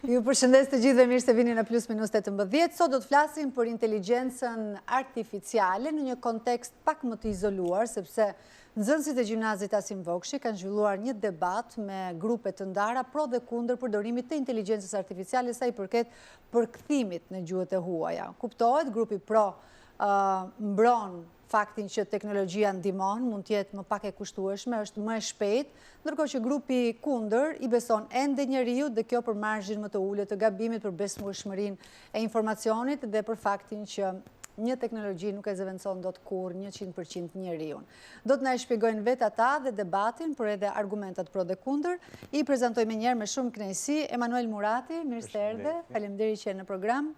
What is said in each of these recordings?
Ju përshëndes të gjithë dhe mirë se vini në Plus Minus 18. Sot do të flasim për inteligjencën artificiale në një kontekst pak më të izoluar, sepse nxënësit e gjimnazit Asim Vokshi kanë zhvilluar një debat me grupe të ndara pro dhe kundër përdorimit të inteligjencës artificiale sa i përket përkthimit në gjuhët e huaja. Kuptohet, grupi pro mbron faktin që teknologjia ndihmon, mund të jetë më pak e kushtueshme, është më e shpejtë, ndërkohë që grupi kundër i beson ende njeriu dhe kjo për marzhin më të ulët të gabimit, për besueshmërinë e informacionit dhe për faktin që një teknologji nuk e zëvendëson dot kurrë 100% njeriu. Do të na e shpjegojnë vetë ata dhe debatin, por edhe argumentat pro dhe kundër. I prezantoj menjëherë me shumë kënaqësi Emanuel Murati, mirë se erdhe. Faleminderit që je në program.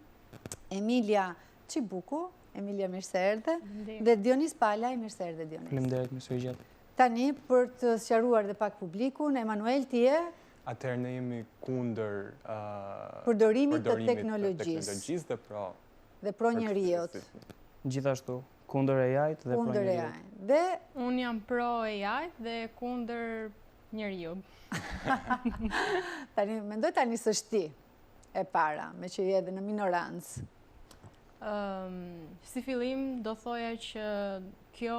Emilia Çibuku, Emilia, mirë se erdhe. Dhe Dionis Palaj, mirë se erdhe, Dionis. Faleminderit, mirë se u gjatë. Tani, për të sqaruar dhe pak publikun, Emanuel, ti je? Atëherë ne jemi kundër përdorimit të teknologjisë dhe pro njeriut. Gjithashtu, kundër AI-t dhe pro njeriut. Dhe unë jam pro AI-t dhe kundër njeriut. Mendoj tani s'është ti e para, me që je edhe në minorancë. Si fillim, do thoja që kjo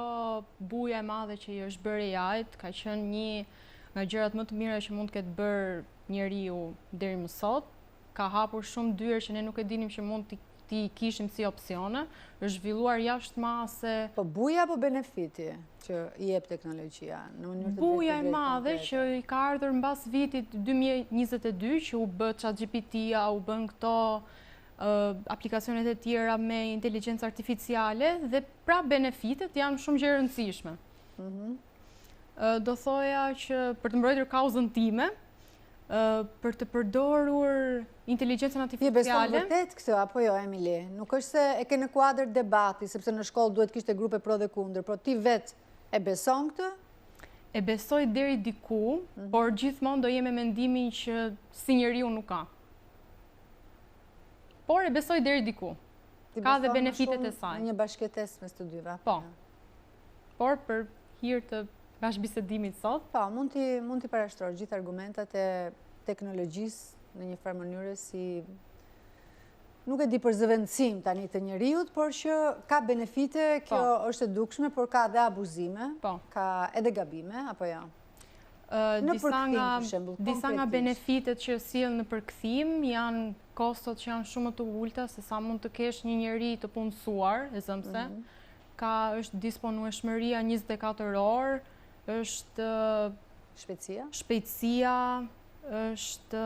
buja e madhe që i është bërë AI-t ka qenë një nga gjërat më të mira që mund të ketë bërë njeriu deri më sot. Ka hapur shumë dyer që ne nuk e dinim që mund t'i kishim si opsione. Është zhvilluar jashtëmase. Po buja apo benefiti që i jep teknologjia në mënyrë të buja e madhe që i ka ardhur mbas vitit 2022 që u bë ChatGPT-a, u bën këto aplikacionet e tjera me inteligjencë artificiale dhe pra benefitet janë shumë gjë e rëndësishme. Do thoja që për të mbrojtur kauzën time, për të përdorur inteligjencën artificiale. Ti beson vërtet këtë apo jo, Emily? Nuk është se e ke në kuadër debati, sepse në shkollë duhet kishte grupe pro dhe kundër, por ti vetë e beson këtë? E besoj deri diku, por gjithmonë do jem me mendimin që si njeriu nuk ka. Por e besoj deri diku. Ka dhe benefitet e saj. Një bashkëtesë mes të dyve. Po. Por për hir të bashkëbisedimit sot, po, mund t'i parashtrosh gjithë argumentat e teknologjisë në një farë mënyre si nuk e di për zëvendësim tani të njeriut, por që ka benefite, kjo është e dukshme, por ka dhe abuzime, ka edhe gabime, apo jo? Disa nga benefitet që sillen në përkthim janë kostot që janë shumë të ulta se sa mund të kesh një njeri të punësuar, e zëmse. Është disponueshmëria 24 orë, është shpejtësia, është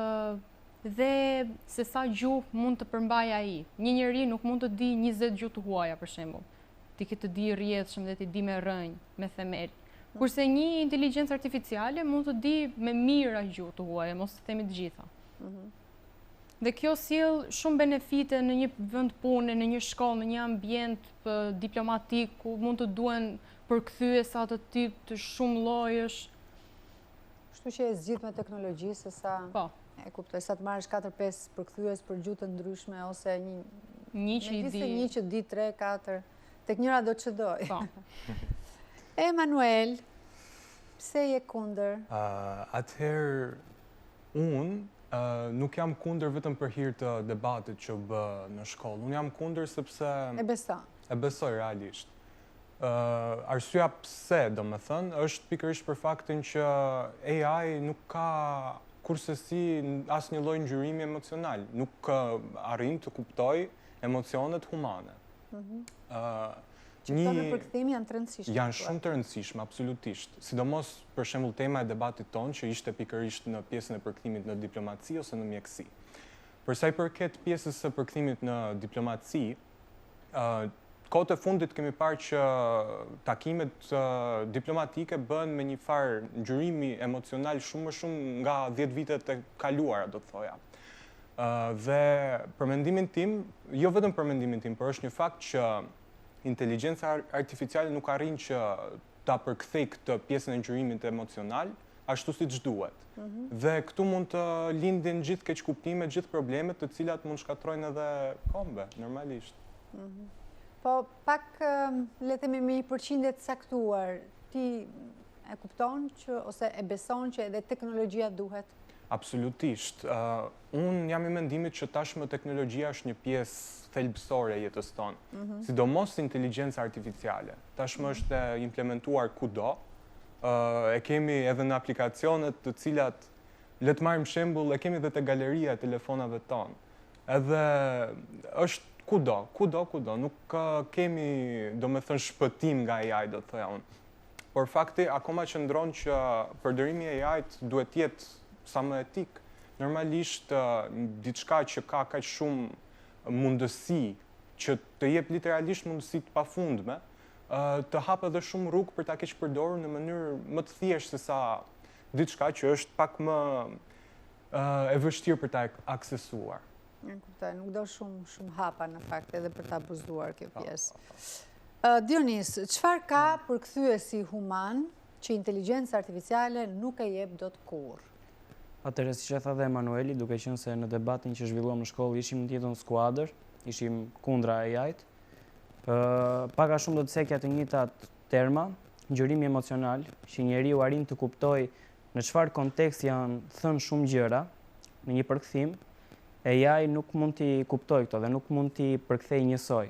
dhe se sa gjuhë mund të përmbaj ai. Një njeri nuk mund të di 20 gjuhë të huaja, për shembull. Ti ke të di rrjedhshëm dhe ti di me rrënjë, me themel. Kurse një inteligjencë artificiale mund të di me mira gjuhë të huaja, mos të themi të gjitha. Dhe kjo sjell shumë benefite në një vend pune, në një shkollë, në një ambient diplomatik ku mund të duhen përkthyesa të tip të shumë llojesh. Kështu që e zgjidh me teknologji se sa e kuptoj, sa të marrësh 4-5 përkthyes për gjuhë të ndryshme ose një që di 3-4, tek njëra do çdoj. Emanuel, pse je kundër? Atëherë, unë nuk jam kundër vetëm për hir të debatit që bë në shkollë. Unë jam kundër sepse... E beson? E besoj, realisht. Arsyeja pse, domethënë, është pikërisht për faktin që AI nuk ka kurse si asnjë lloj ngjyrimi emocional. Nuk arrin të kuptoj emocionet humane. Që këto në përkthim janë të rëndësishme? Janë shumë të rëndësishme, absolutisht. Sidomos, për shembull, tema e debatit tonë, që ishte pikërisht në pjesën e përkthimit në diplomaci ose në mjekësi. Për sa i përket pjesës së përkthimit në diplomaci, kohët e fundit kemi parë që takimet diplomatike bën me një farë ngjyrimi emocional shumë më shumë nga 10 vitet e kaluara, do të thoja. Dhe për mendimin tim, jo vetëm për mendimin tim, por është një fakt që inteligjenca artificiale nuk arrin që ta përkthej këtë pjesën e ngjyrimit emocional ashtu siç duhet. Dhe këtu mund të lindin gjithë keqkuptimet, gjithë problemet të cilat mund shkatrojnë edhe kombe, normalisht. Po pak le të themi me një përqindje të caktuar, ti e kupton që ose e beson që edhe teknologjia duhet? Absolutisht. Unë jam i mendimit që tashmë teknologjia është një pjesë thelbësore e jetës tonë, sidomos inteligjenca artificiale. Tashmë është implementuar kudo, e kemi edhe në aplikacionet të cilat, le të marrim shembull, e kemi edhe te galeria e telefonave tonë. Edhe është kudo, nuk kemi, domethënë, shpëtim nga AI, do të thoja unë. Por fakti akoma qëndron që përdorimi i AI-t duhet jetë sa më etik. Normalisht, diçka që ka kaq shumë mundësi, që të jep literalisht mundësi të pafundme, të hap edhe shumë rrugë për ta keq përdorur në mënyrë më të thjeshtë se sa diçka që është pak më e vështirë për ta aksesuar. Kuptoj, nuk do shumë hapa në fakt edhe për ta abuzuar kjo pjesë. Dionis, çfarë ka përkthyesi human që inteligjenca artificiale nuk e jep dot kurrë? Atëherë, siç e tha dhe Emanueli, duke qenë se në debatin që zhvilluam në shkollë ishim në tjetër skuadër, ishim kundra AI-t, paka shumë do të sekja të njëjtat terma, ngjyrimi emocional, që njeriu arrin të kuptojë në çfarë kontekst janë thënë shumë gjëra në një përkthim, AI nuk mund t'i kuptojë këto dhe nuk mund t'i përkthejë njësoj.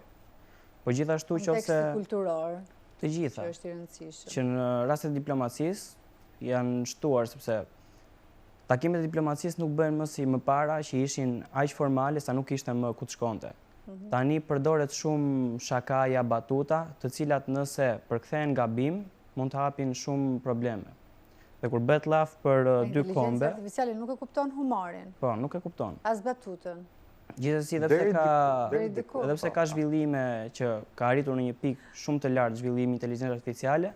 Po gjithashtu qofse konteksti kulturor, të gjitha, që është i rëndësishëm. që në rastet e diplomacisë janë shtuar sepse takimet e diplomacisë nuk bëhen më si më para që ishin aq formale sa nuk ishte më ku të shkonte. Tani përdoret shumë shakaja, batuta, të cilat nëse përkthehen gabim, mund të hapin shumë probleme. Dhe kur bëhet llaf për dy kombe, Inteligjenca artificiale nuk e kupton humorin, po, nuk e kupton. as batutën. Gjithsesi Deri edhe diku. pse ka zhvillime që ka arritur në një pikë shumë të lartë zhvillimi i inteligjencës artificiale,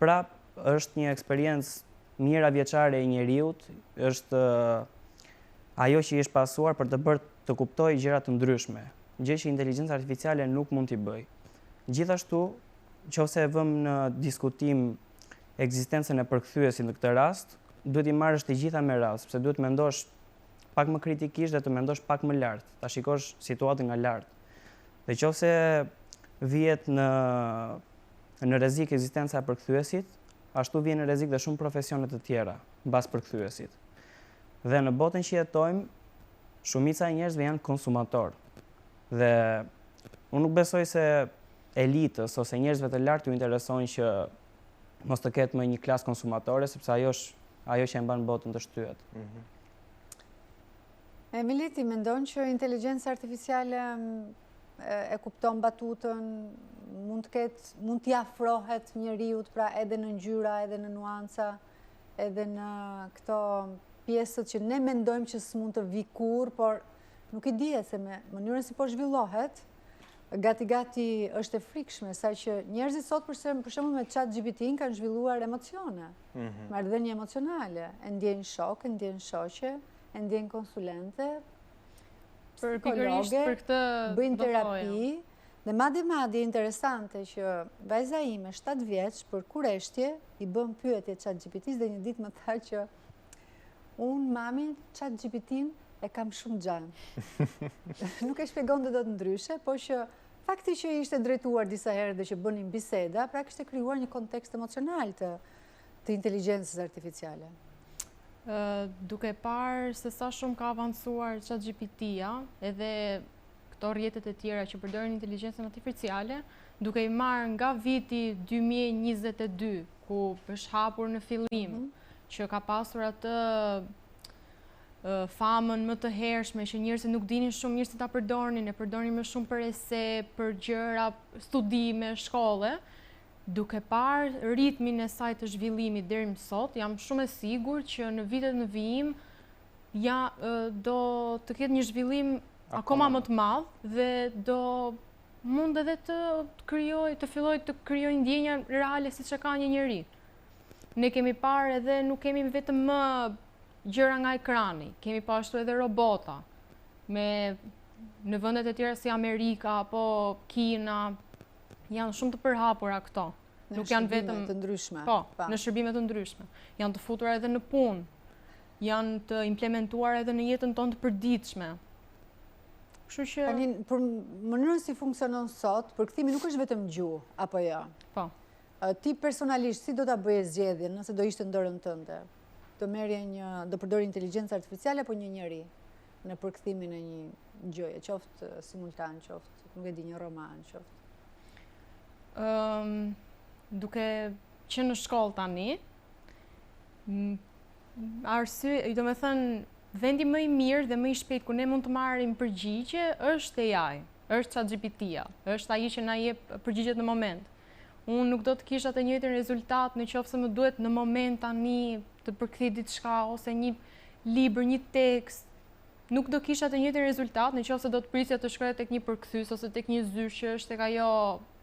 prap është një eksperiencë mijëra vjeçare e njeriut, është ajo që i është pasuar për të bërë të kuptojë gjëra të ndryshme, gjë që inteligjenca artificiale nuk mund t'i bëjë. Gjithashtu, nëse e vëmë në diskutim ekzistencën e përkthyesit në këtë rast, duhet i marrësh të gjitha me radhë, sepse duhet mendosh pak më kritikisht dhe të mendosh pak më lart, ta shikosh situatën nga lart. Dhe nëse vihet në rrezik ekzistenca e përkthyesit, ashtu vjen në rrezik dhe shumë profesione të tjera mbas përkthyesit. Dhe në botën që jetojmë, shumica e njerëzve janë konsumator. Dhe unë nuk besoj se elitës ose njerëzve të lartë ju interesojnë që mos të ketë më një klasë konsumatore, sepse ajo që e mban botën të shtyhet. Emili, ti mendon që inteligjenca artificiale e kupton batutën, mund t'i afrohet njeriut, pra edhe në ngjyra, edhe në nuanca, edhe në këto pjesët që ne mendojmë që s'mund të vi kurrë, por nuk i dihet se me mënyrën si po zhvillohet, gati është e frikshme, sa që njerëzit sot për shembull me ChatGPT kanë zhvilluar emocione, marrëdhënie emocionale, e ndjejnë shok, e ndjejnë shoqe, e ndjejnë konsulente, psikologe, bëjnë terapi, dhe madje interesante që vajza ime 7 vjeç për kureshtje i bën pyetje ChatGPT-s dhe një ditë më tha që unë mami ChatGPT-n e kam shumë gjanë. Nuk e shpjegonte dot ndryshe, po që fakti që ishte drejtuar disa herë dhe që bënin biseda, pra kishte krijuar një kontekst emocional të inteligjencës artificiale. Duke parë se sa shumë ka avancuar ChatGPT-ja, edhe këto rrjetet e tjera që përdorin inteligjencën artificiale, duke i marrë nga viti 2022, ku është hapur në fillim, që ka pasur atë famën më të hershme që njerëzit nuk dinin shumë mirë se ta përdornin, e përdornin më shumë për ese, për gjëra, studime, shkolle. Duke parë ritmin e saj të zhvillimit deri më sot, jam shumë e sigurt që në vitet në vijim do të ketë një zhvillim akoma më të madh dhe do mund edhe të fillojë të krijojë ndjenja reale siç e ka një njeri. Ne kemi parë edhe nuk kemi vetëm më gjëra nga ekrani, kemi pashtu edhe robota, në vendet e tjera si Amerika apo Kina, janë shumë të përhapura këto. Nuk janë vetëm të ndryshme. Po, në shërbime të ndryshme. Janë të futura edhe në punë, janë të implementuar edhe në jetën tonë të përditshme. Kështu që Tani, për mënyrën si funksionon sot, përkthimi nuk është vetëm gjuhë, apo jo? Po. Ti personalisht si do ta bëje zgjedhjen nëse do ishte në dorën tënde? do përdori inteligjencë artificiale apo një njeri në përkthimin e një gjëje, qoftë simultan, qoftë, nuk e di, një roman, qoftë? Duke që në shkollë tani, do me thënë, vendi më i mirë dhe më i shpejt ku ne mund të marrim përgjigje është AI, është ChatGPT-ja, është ai që na jep përgjigjet në moment. Unë nuk do të kisha të njëjtin rezultat në qoftë se më duhet në moment tani të përkthej diçka ose një libër, një tekst. Nuk do kisha të njëjtin rezultat në qoftë se do të prisja të shkroja tek një përkthyes ose tek një zyrë që është tek ajo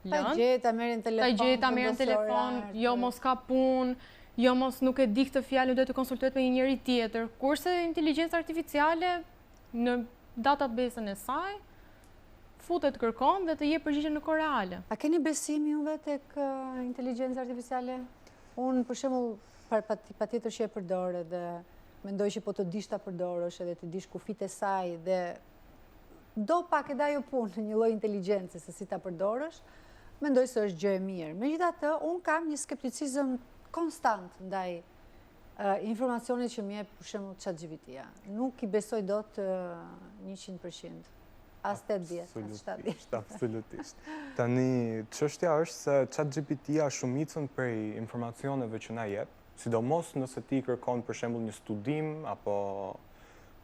lënë. Ta gjeta merren telefon, jo mos ka punë, jo mos nuk e di këtë fjalë, duhet të konsultohet me një njeri tjetër. Kurse inteligjenca artificiale në database-ën e saj futet kërkon dhe të jep përgjigje në kohë reale. A keni besim juve tek inteligjenca artificiale? Unë për shembull patjetër që e përdor dhe mendoj që po të dish ta përdorësh edhe të dish kufijtë e saj dhe do pak edhe ajo punë një lloj inteligjence se si ta përdorësh, mendoj se është gjë e mirë. Megjithatë, unë kam një skepticizëm konstant ndaj informacionit që më jep për shembull ChatGPT-ja. Nuk i besoj dot 100%. As 80, absolutisht. Tani, çështja është se ChatGPT-ja shumicën prej informacioneve që na jep, sidomos nëse ti kërkon për shembull një studim apo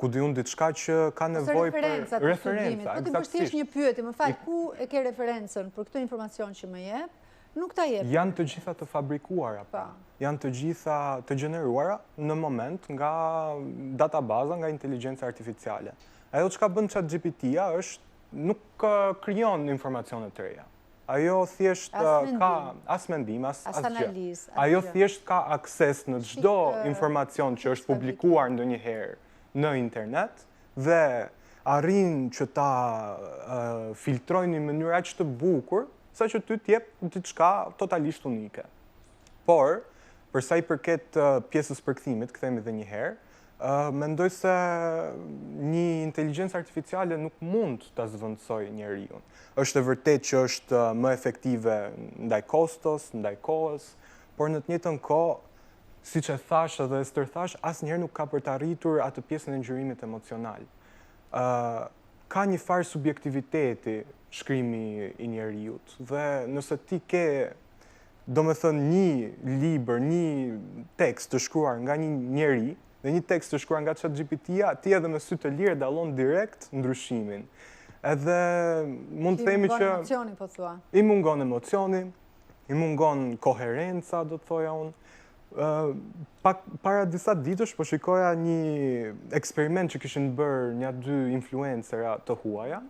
ku di unë diçka që ka nevojë për referenca. Po ti përshtish një pyetje, më fal, ku e ke referencën për këtë informacion që më jep? Nuk ta jep. Janë të gjitha të fabrikuara. Janë të gjitha të gjeneruara në moment nga databaza, nga inteligjenca artificiale. Ajo që ka bën ChatGPT-ja është nuk krijon informacione të reja. Ajo thjesht ka as mendim, as analizë. Ajo thjesht ka akses në çdo informacion që është publikuar ndonjëherë në internet dhe arrin që ta filtrojnë në mënyrë aq të bukur sa që ty t'jep diçka totalisht unike. Por, për sa i përket pjesës përkthimit, kthehemi edhe një herë, mendoj se një inteligjencë artificiale nuk mund ta zvendësojë njeriu. Është e vërtetë që është më efektive ndaj kostos, ndaj kohës, por në të njëjtën kohë, siç e thash edhe Ester thash, asnjëherë nuk ka për të arritur atë pjesën e ngjyrimit emocional. Ka një farë subjektiviteti shkrimi i njeriut dhe nëse ti ke, domethënë, një libër, një tekst të shkruar nga një njeri dhe një tekst të shkruar nga ChatGPT-ja, ti edhe me sy të lirë dallon direkt ndryshimin. Edhe mund të themi që i mungon emocioni, i mungon koherenca, do të thoja unë. Para disa ditësh po shikoja një eksperiment që kishin bërë një dy influencera të huaja.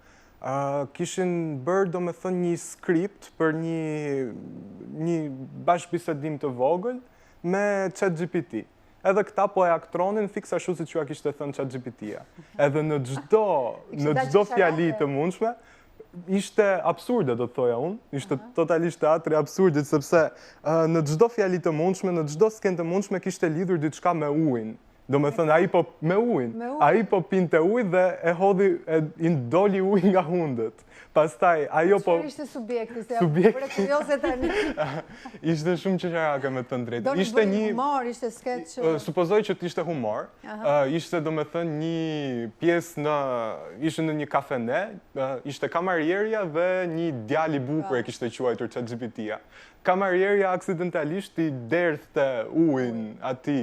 Kishin bërë, domethënë, një skript për një bashkëbisedim të vogël me ChatGPT. Edhe këta po e aktronin fiks ashtu siç ju kishte thënë ChatGPT-ja. Edhe në çdo fjali të mundshme ishte absurde, do të thoja unë, ishte totalisht teatri absurdit, sepse në çdo fjali të mundshme, në çdo skenë të mundshme kishte lidhur diçka me ujin. Do me thënë, ai po pinte ujë dhe e hodhi, i ndoli ujë nga hundët. Pastaj, ajo po... Qërë ishte subjekti, se për e kuriose tani? Ishte shumë qëqarake me të ndrejtë. Do në bërë humor, ishte sketch... Supozoj që t'ishte humor. Ishte, do me thënë, një pjesë në... Ishte në një kafene, ishte kamarierja dhe një djali bukur e kishte quajtur ChatGPT-ja. Kamarierja aksidentalisht i derdhte ujin ati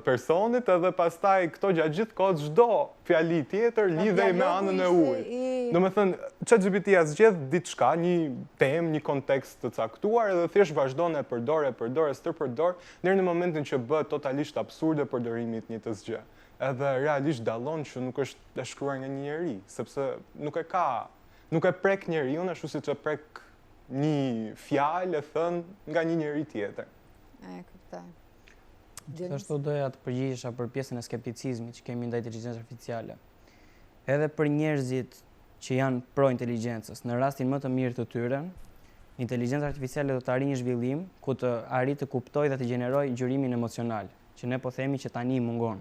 personit edhe pastaj këto gjatë gjithë kohë çdo fjali tjetër lidhej me anën e ujit. Do me thënë, ChatGPT-ja zgjedh diçka, një temë, një kontekst të caktuar edhe thjesht vazhdon e përdor, deri në momentin që bëhet totalisht absurde përdorimi i njëjtës gjë. Edhe realisht dallon që nuk është e shkruar nga një njeri, sepse nuk e prek njeriu ashtu siç e prek një fjalë e thënë nga një njeri tjetër. E kuptoj. Ashtu doja të përgjigjesha për pjesën e skepticizmit që kemi ndaj inteligjencës artificiale. Edhe për njerëzit që janë pro inteligjencës, në rastin më të mirë të tyre, inteligjenca artificiale do të arrijë një zhvillim ku të arrijë të kuptojë dhe të gjenerojë ngjyrimin emocional, që ne po themi që tani mungon.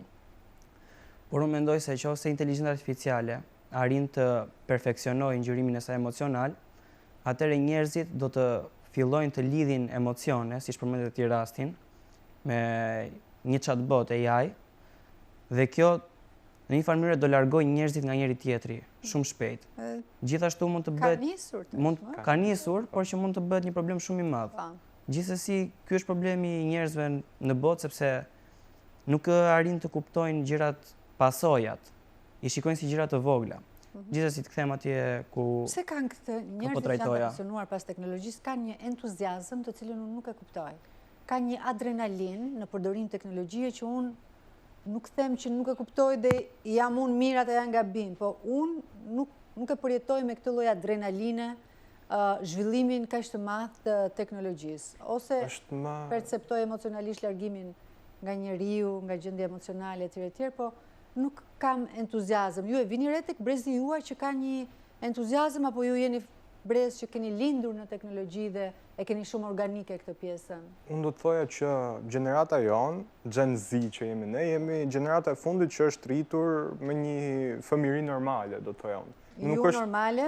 Por unë mendoj se nëse inteligjenca artificiale arrin të perfeksionojë ngjyrimin e saj emocional, atëherë njerëzit do të fillojnë të lidhin emocione, siç përmendet ti rastin, me një chatbot AI dhe kjo në një farë mënyrë do largoj njerëzit nga njëri tjetri shumë shpejt. Gjithashtu mund të bëhet ka nisur, por që mund të bëhet një problem shumë i madh. Gjithsesi, ky është problemi i njerëzve në botë sepse nuk arrin të kuptojnë gjërat pasojat. I shikojnë si gjëra të vogla. Gjithsesi të kthejmë atje ku pse kanë këtë njerëzit që janë pasionuar pas teknologjisë kanë një entuziazëm të cilën unë nuk e kuptoj. Ka një adrenalin në përdorim teknologjie që unë nuk them që nuk e kuptoj dhe jam unë mirat e janë gabim, po unë nuk e përjetoj me këtë lloj adrenaline zhvillimin kaq të madh të teknologjisë, ose perceptoj emocionalisht largimin nga njeriu, nga gjendja emocionale etj, po nuk kam entuziazëm. Ju e vini re tek brezi juaj që ka një entuziazëm apo ju jeni brez që keni lindur në teknologji dhe e keni shumë organike këtë pjesën? Unë do të thoja që gjenerata jonë, Gen Z që jemi ne, jemi gjenerata e fundit që është rritur me një fëmijëri normale, do të thoja unë. Ju normale?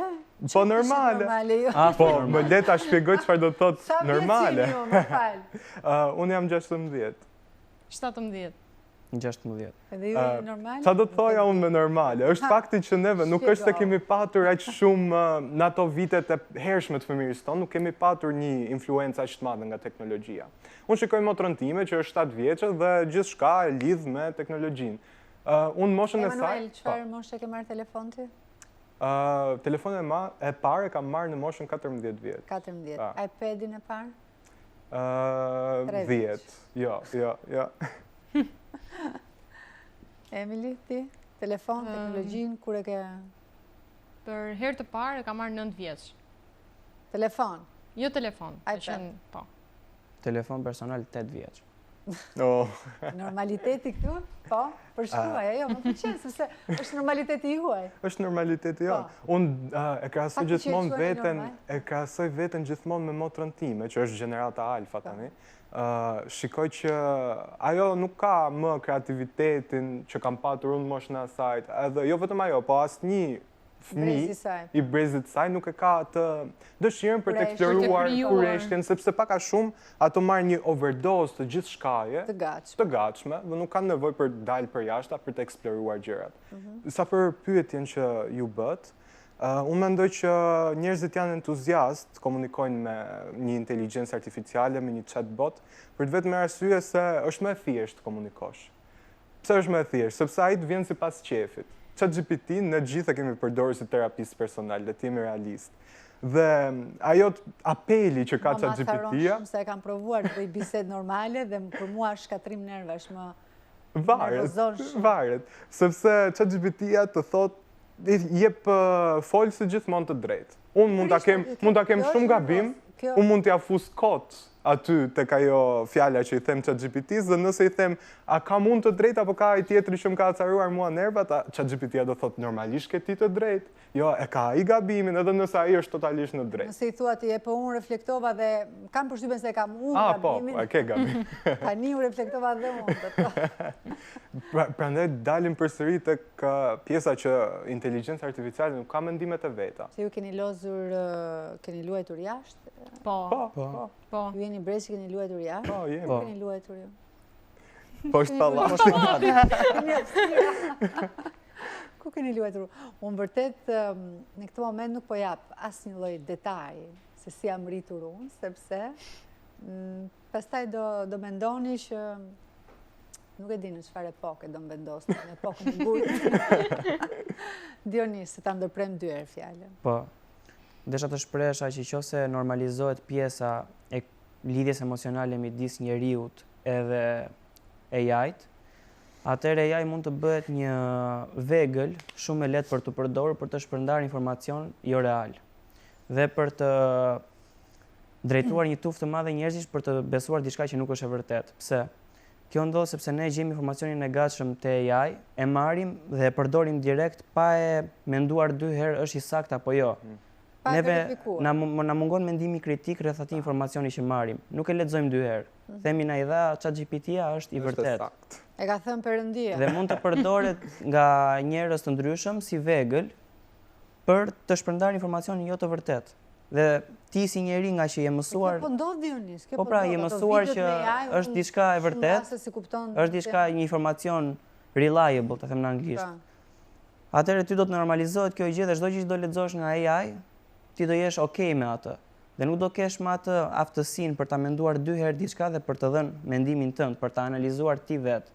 Po normale. Po, më le ta shpjegoj çfarë do të thotë normale. Sa vjeç jeni ju, më fal? Unë jam 16. 17. 16. Edhe ju jeni normale? Sa do të thoja unë me normale? Është fakti që neve nuk është se kemi patur aq shumë në ato vitet e hershme të fëmijërisë tonë, nuk kemi patur një influencë aq të madhe nga teknologjia. Unë shikoj motrën time që është 7 vjeçë dhe gjithçka e lidh me teknologjinë. Unë moshën e saj. Emanuel, çfarë moshe ke marrë telefon ti? Telefonin e parë kam marrë në moshën 14 vjet. 14. iPadin e parë? 10. Jo. Emily, ti? Telefon, teknologjinë, kur e ke... Për herë të parë e kam marrë 9 vjeç. Telefon? Jo telefon. iPad? Po. Telefon personal 8 vjeç. Normaliteti këtu? Po, përshkruaj, jo, më pëlqen, sepse është normaliteti juaj. Është normaliteti jo. Unë e krahasoj veten gjithmonë me motrën time, që është gjenerata alfa tani. Shikoj që ajo nuk ka më kreativitetin që kam patur unë moshën e asaj, edhe jo vetëm ajo, po asnjë fëmijë i brezit saj nuk e ka të dëshirën për të eksploruar kurreshtjen, sepse pak a shumë ato marrin një overdose të gjithë shkaje të gatshme dhe nuk kanë nevojë për dalë për jashtë për të eksploruar gjërat. Sa për pyetjen që ju bët, unë mendoj që njerëzit janë entuziast të komunikojnë me një inteligjencë artificiale, me një chatbot, për të vetëm arsye se është më e thjeshtë të komunikosh. Pse është më e thjeshtë? Sepse ai të vjen sipas qefit. ChatGPT në gjithë kemi përdorur si terapistë personale, le të jemi realist. Dhe ajo apeli që ka ChatGPT-ja... Se e kam provuar të bëj bisedë normale dhe për mua shkatrim nervash më nervozon shumë. Varet, sepse ChatGPT-ja të thot jep folë si gjithmonë të drejtë. Unë mund ta kem shumë gabim, unë mund t'ja fus kot aty tek ajo fjala që i them ChatGPT-s, dhe nëse i them a ka mund të drejtë apo ka ai tjetri që më ka acaruar mua nervat, ChatGPT-ja do thot normalisht ke ti të drejtë. Jo, e ka ai gabimin edhe nëse ai është totalisht në drejtë. Nëse i thua ti po unë reflektova dhe kam përshtypjen se kam unë gabimin. Po, e ke gabim. Tani u reflektova dhe unë. Prandaj dalim përsëri tek pjesa që inteligjenca artificiale nuk ka mendimet e veta. Se ju keni luajtur jashtë? Po. Ju jeni brez që keni luajtur jashtë? Po, jemi. Ku keni luajtur ju? Po është pallati. Ku keni luajtur? Unë vërtet në këtë moment nuk po jap asnjë lloj detaj se si jam rritur unë, sepse pastaj do mendoni që nuk e di në çfarë epoke do mbendosni, në epokën e gujit. Dionis, se ta ndërprem 2 herë fjalën. Po. Desha të shpresha që nëse normalizohet pjesa e lidhjes emocionale midis njeriut edhe AI-t, atëherë AI mund të bëhet një vegël shumë e lehtë për të përdorur për të shpërndarë informacion jo real dhe për të drejtuar një tuftë të madhe njerëzish për të besuar diçka që nuk është e vërtetë. Pse? Kjo ndodh sepse ne gjejmë informacionin e gatshëm te AI, e marrim dhe e përdorim direkt pa e menduar 2 herë është i saktë apo jo. Neve na mungon mendimi kritik rreth atij informacioni që marrim. Nuk e lexojmë 2 herë. Themi na i dha ChatGPT-ja është i vërtetë. E ka thënë Perëndia. Dhe mund të përdoret nga njerëz të ndryshëm si vegël për të shpërndarë informacionin jo të vërtetë. Dhe ti si njeri nga që je mësuar... Po ndodh Dionis, Po pra, je mësuar që është diçka e vërtet, është diçka një informacion reliable, të them në anglisht. Atëherë ty do të normalizohet kjo gjë dhe çdo gjë që do lexosh nga AI, ti do jesh okay me atë. Dhe nuk do kesh me atë aftësinë për ta menduar 2 herë diçka dhe për të dhënë mendimin tënd, për ta analizuar ti vetë.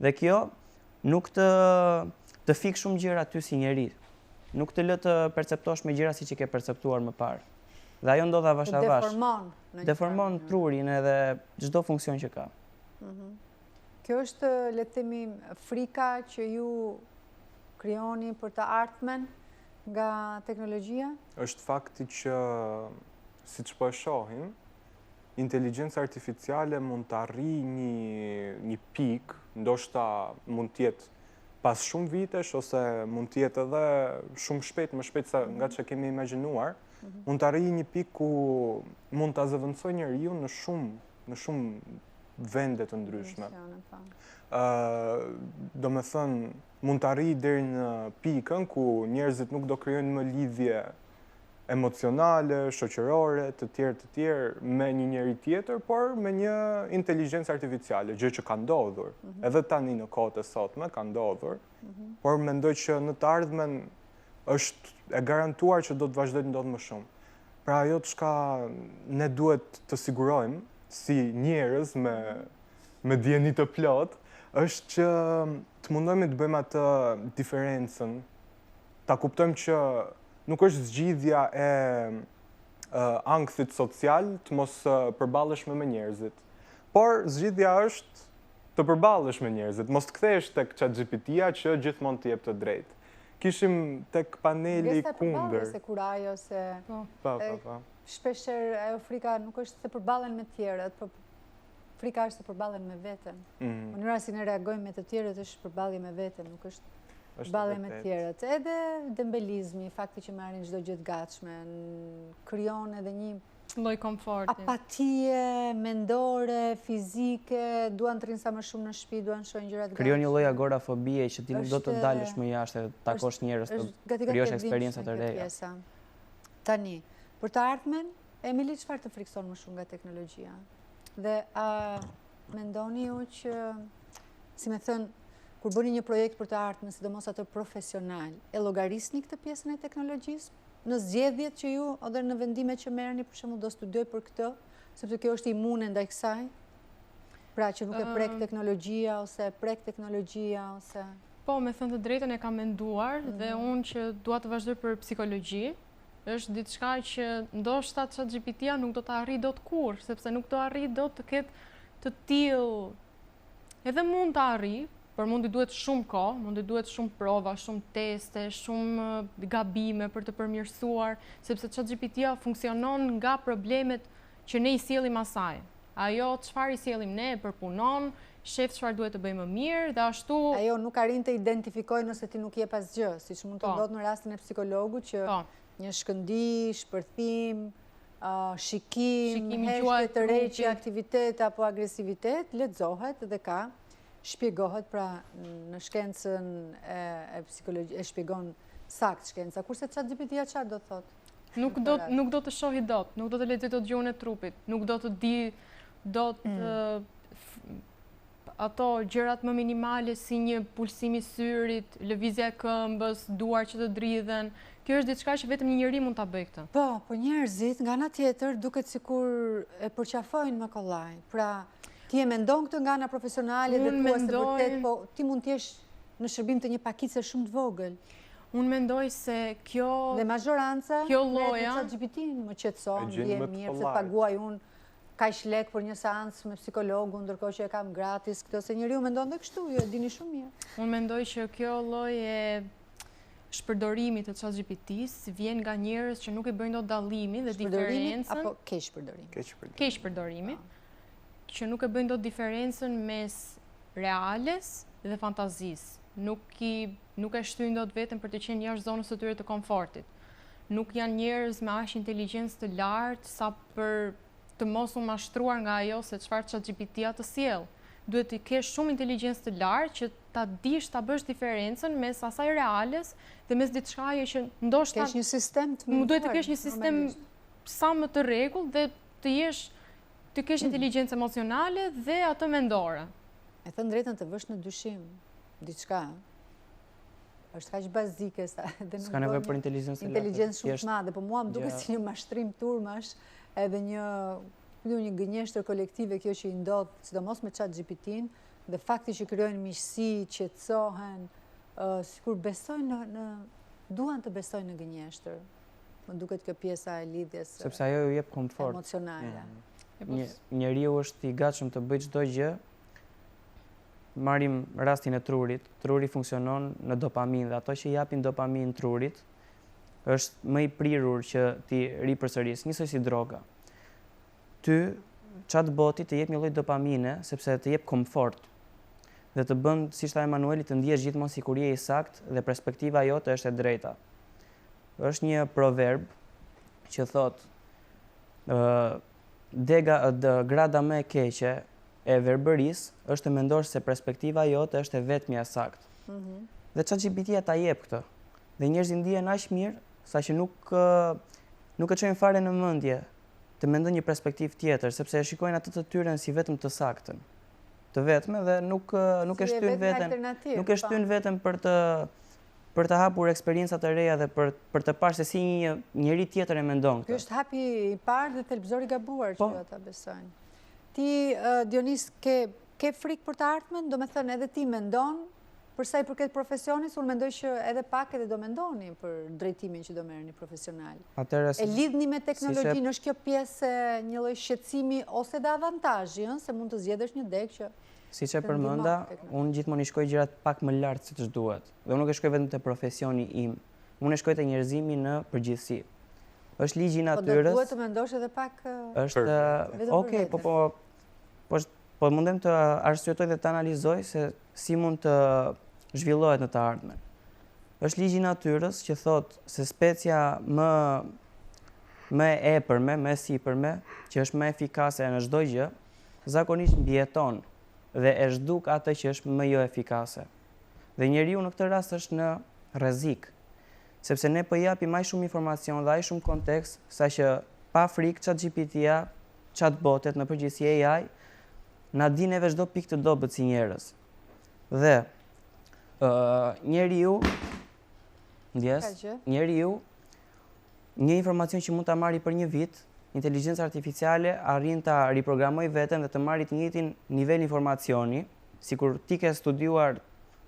Dhe kjo nuk të fik shumë gjëra ty si njeri. Nuk të lë të perceptosh me gjëra siç i ke perceptuar më parë. Dhe ajo ndodh avash avash. Deformon trurin edhe çdo funksion që ka. Kjo është, le të themi, frika që ju krijoni për të ardhmen nga teknologjia? Është fakti që, siç po e shohim, inteligjenca artificiale mund të arrijë një pikë, ndoshta mund të jetë pas shumë vitesh ose mund të jetë edhe shumë shpejt, më shpejt se nga që kemi imagjinuar, mund të arrijë një pikë ku mund ta zëvendësojë njeriu në shumë vende të ndryshme. Do me thënë, mund të arrijë deri në pikën ku njerëzit nuk do krijojnë më lidhje emocionale, shoqërore, të tjerë me një njeri tjetër, por me një inteligjencë artificiale, gjë që ka ndodhur. Edhe tani në kohët e sotme ka ndodhur, por mendoj që në të ardhmen është e garantuar që do të vazhdojë të ndodhë më shumë. Pra ajo çka ne duhet të sigurojmë si njerëz me dieni të plot, është që të mundohemi të bëjmë atë diferencën, ta kuptojmë që nuk është zgjidhja e ankthit social të mos përballesh me njerëzit. Por zgjidhja është të përballesh me njerëzit, mos të kthehesh tek ChatGPT-ja që gjithmonë të jep të drejtë. Kishim tek paneli kundër. Se kur ajo se... Po. Shpesher ajo frika nuk është se përballen me tjerët, por frika është se përballen me veten. Mënyra si ne reagojmë me të tjerët është përballje me veten, nuk është përballje me tjerët. Edhe dembelizmi, fakti që marrin çdo gjë të gatshme, krijon edhe një lloj komforti. Apatie mendore, fizike, duan të rinë sa më shumë në shtëpi, duan të shohin gjëra të gatshme. Krijon një lloj agorafobie që ti nuk do të dalësh më jashtë dhe të takosh njerëz, të krijosh eksperienca të reja. Tani, për të ardhmen, Emili, çfarë të frikson më shumë nga teknologjia? Dhe a mendoni ju që, si me thënë, kur bëni një projekt për të ardhmen, sidomos atë profesional, e llogarisni këtë pjesën e teknologjisë? Në zgjedhjet që ju, edhe në vendimet që merrni, për shembull, do studioj për këtë, sepse kjo është imune ndaj kësaj? Pra që nuk e prek teknologjia, ose prek teknologjia, ose... Po, me thënë të drejtën e kam menduar, dhe unë që dua të vazhdoj për psikologji, është diçka që ndoshta ChatGPT-ja nuk do të arrijë dot kurrë, sepse nuk do arrijë dot të ketë të tillë. Edhe mund të arrijë, por mundi duhet shumë kohë, mundi duhet shumë prova, shumë teste, shumë gabime për të përmirësuar, sepse ChatGPT-ja funksionon nga problemet që ne i sjellim asaj. Ajo çfarë i sjellim ne përpunon, shef çfarë duhet të bëjmë më mirë dhe ashtu... Ajo nuk arrin të identifikojë nëse ti nuk jep asgjë, siç mund të ndodhë në rastin e psikologut që një shkëndi, shpërthim, shikim, heshtje të reqi, aktivitet apo agresivitet, lexohet dhe ka, shpjegohet pra në shkencën e psikologjisë, e shpjegon sakt shkenca, kurse ChatGPT-ja çfarë do thotë? Nuk do të shohi dot, nuk do të lexojë dot gjuhën e trupit, nuk do të di dot ato gjërat më minimale si një pulsim i syrit, lëvizja e këmbës, duar që të dridhen. Kjo është diçka që vetëm një njeri mund ta bëjë këtë. Po njerëzit nga ana tjetër duket sikur e përqafojnë me kollaj. Pra, ti e mendon këtë nga ana profesionale dhe thua se vërtet, po ti mund të jesh në shërbim të një pakice shumë të vogël. Unë mendoj se kjo... Dhe mazhoranca, kjo lloja, ChatGPT-n më qetëson, vjen mirë, se paguaj unë kaq lek për një seancë me psikologun, ndërkohë që e kam gratis këtë, se njeriu mendon dhe kështu, ju e dini shumë mirë. Unë mendoj që kjo lloj e shpërdorimit të ChatGPT-s vjen nga njerëz që nuk e bëjnë dot dallimin dhe diferencën. Apo keq përdorimi? Keq përdorimi. Që nuk e bëjnë dot diferencën mes reales dhe fantazisë. Nuk e shtyjnë dot veten për të qenë jashtë zonës së tyre të komfortit. Nuk janë njerëz me aq inteligjencë të lartë sa për të mos u mashtruar nga ajo se çfarë ChatGPT-ja të sjell. Duhet të kesh shumë inteligjencë të lartë që ta dish ta bësh diferencën mes asaj reales dhe mes diçkaje që ndoshta kesh një sistem të menduar. Duhet të kesh një sistem sa më të rregull dhe të kesh inteligjencë emocionale dhe atë mendore. E thënë drejtën të vësh në dyshim diçka. Është kaq bazike sa edhe s'ka nevojë për inteligjencë shumë të madhe, por mua më duket si një mashtrim turmash edhe një gënjeshtër kolektive kjo që i ndodh, sidomos me ChatGPT-n, dhe fakti që krijojnë miqësi, qetësohen, sikur besojnë duan të besojnë në gënjeshtër. Më duket kjo pjesa e lidhjes sepse ajo ju jep komfort emocionale. Njeriu është i gatshëm të bëjë çdo gjë. Marrim rastin e trurit. Truri funksionon në dopamin dhe ato që japin dopamin trurit është më i prirur që ti ripërsëris, njësoj si droga. Ty chatboti të jep një lloj dopamine sepse të jep komfort dhe të bën, siç tha Emanueli, të ndihesh gjithmonë sikur je i sakt dhe perspektiva jote është e drejta. Është një proverb që thotë grada më e keqe e verbërisë është të mendosh se perspektiva jote është e vetmja e saktë. Dhe ChatGPT-ja ta jep këtë. Dhe njerëzit ndihen aq mirë saqë nuk e çojnë fare në mendje të mendojnë një perspektivë tjetër, sepse e shikojnë atë të tyren si vetëm të saktën. Të vetme dhe nuk e shtyn veten për të hapur eksperiencat e reja dhe për të parë se si një njeri tjetër e mendon këtë. Ky është hapi i parë dhe thelbësor i gabuar që ata besojnë. Ti, Dionis, ke frikë për të ardhmen? Do me thënë, edhe ti mendon, përsa i përket profesionis, unë mendoj që edhe pak edhe do mendoni për drejtimin që do merrni profesional. E lidhni me teknologjinë, është kjo pjesë një lloj shqetësimi ose dhe avantazhi, se mund të zgjedhësh një deg që... Siç e përmenda, unë gjithmonë i shkoj gjërat pak më lart siç duhet. Dhe unë nuk e shkoj vetëm te profesioni im. Unë e shkoj te njerëzimi në përgjithësi. Është ligji i natyrës. Po duhet të mendosh edhe pak... Okej, po mundem të arsyetoj dhe të analizoj se si mund të zhvillohet në të ardhmen. Është ligji i natyrës që thotë se specia më e epërme, më e sipërme, që është më efikase në çdo gjë, zakonisht mbijeton dhe e zhduk atë që është më jo efikase. Dhe njeriu në këtë rast është në rrezik, sepse ne po japim aq shumë informacion dhe aq shumë kontekst, saqë pa frikë ChatGPT-ja, chatbotet në përgjithësi AI, na din neve çdo pikë të dobët si njerëz. Dhe njeriu, një informacion që mund ta marrë për një vit, inteligjenca artificiale arrin ta riprogramoj veten dhe të marrë të njëjtin nivel informacioni, sikur ti ke studiuar